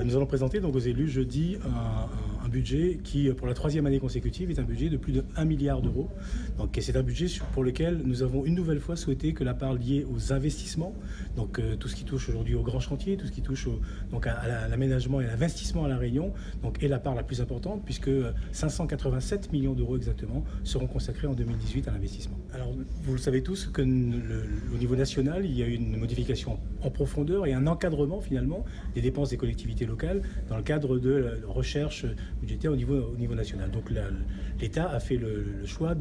Nous allons présenter donc aux élus jeudi un budget qui, pour la troisième année consécutive, est un budget de plus de 1 milliard d'euros. Donc c'est un budget pour lequel nous avons une nouvelle fois souhaité que la part liée aux investissements, donc tout ce qui touche aujourd'hui aux grands chantiers, tout ce qui touche donc à l'aménagement et à l'investissement à La Réunion, donc est la part la plus importante, puisque 587 millions d'euros exactement seront consacrés en 2018 à l'investissement. Alors vous le savez tous qu'au niveau national, il y a eu une modification en profondeur et un encadrement finalement des dépenses des collectivités locales dans le cadre de la recherche budgétaire au niveau national. Donc l'État a fait le choix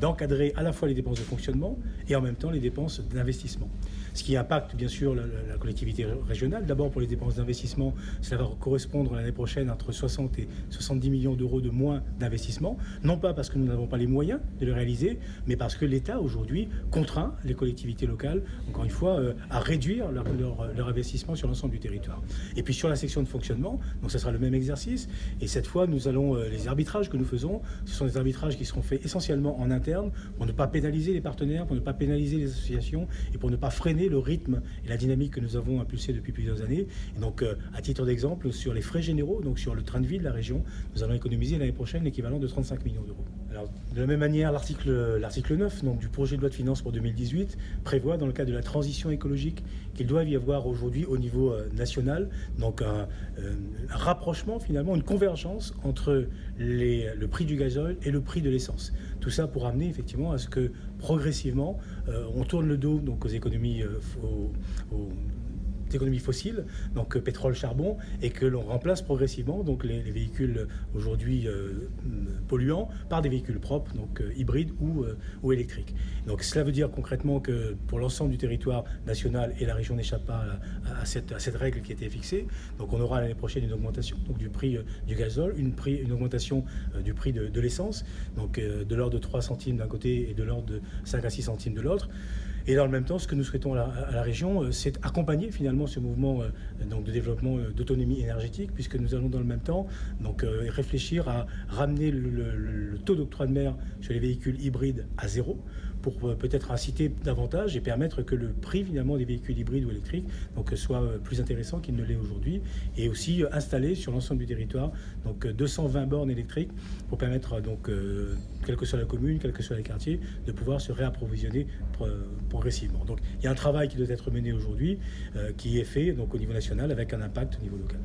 d'encadrer à la fois les dépenses de fonctionnement et en même temps les dépenses d'investissement. Ce qui impacte bien sûr la collectivité régionale. D'abord pour les dépenses d'investissement, cela va correspondre l'année prochaine entre 60 et 70 millions d'euros de moins d'investissement. Non pas parce que nous n'avons pas les moyens de le réaliser, mais parce que l'État aujourd'hui contraint les collectivités locales, encore une fois, à réduire leur investissement sur l'ensemble du territoire. Et puis sur la section de fonctionnement, donc ça sera le même exercice. Et cette fois, nous allons, les arbitrages que nous faisons, ce sont des arbitrages qui seront faits essentiellement en interne pour ne pas pénaliser les partenaires, pour ne pas pénaliser les associations et pour ne pas freiner le rythme et la dynamique que nous avons impulsé depuis plusieurs années. Et donc, à titre d'exemple, sur les frais généraux, donc sur le train de vie de la région, nous allons économiser l'année prochaine l'équivalent de 35 millions d'euros. Alors, de la même manière, l'article 9 donc, du projet de loi de finances pour 2018 prévoit, dans le cadre de la transition écologique, qu'il doit y avoir aujourd'hui au niveau national, donc un rapprochement finalement, une convergence entre le prix du gazole et le prix de l'essence. Tout ça pour amener effectivement à ce que progressivement on tourne le dos donc aux économies fossiles, donc pétrole, charbon, et que l'on remplace progressivement donc les véhicules aujourd'hui polluants par des véhicules propres, donc hybrides ou électriques. Donc cela veut dire concrètement que pour l'ensemble du territoire national, et la région n'échappe pas à cette règle qui a été fixée, donc on aura l'année prochaine une augmentation donc, du prix du gazole, une augmentation du prix de l'essence, donc de l'ordre de 3 centimes d'un côté et de l'ordre de 5 à 6 centimes de l'autre. Et dans le même temps, ce que nous souhaitons à la région, c'est accompagner finalement ce mouvement donc de développement d'autonomie énergétique, puisque nous allons dans le même temps donc, réfléchir à ramener le taux d'octroi de mer sur les véhicules hybrides à 0, pour peut-être inciter davantage et permettre que le prix finalement des véhicules hybrides ou électriques donc, soit plus intéressant qu'il ne l'est aujourd'hui, et aussi installer sur l'ensemble du territoire donc 220 bornes électriques pour permettre donc quelle que soit la commune, quels que soient les quartiers, de pouvoir se réapprovisionner progressivement. Donc il y a un travail qui doit être mené aujourd'hui, qui est fait donc, au niveau national avec un impact au niveau local.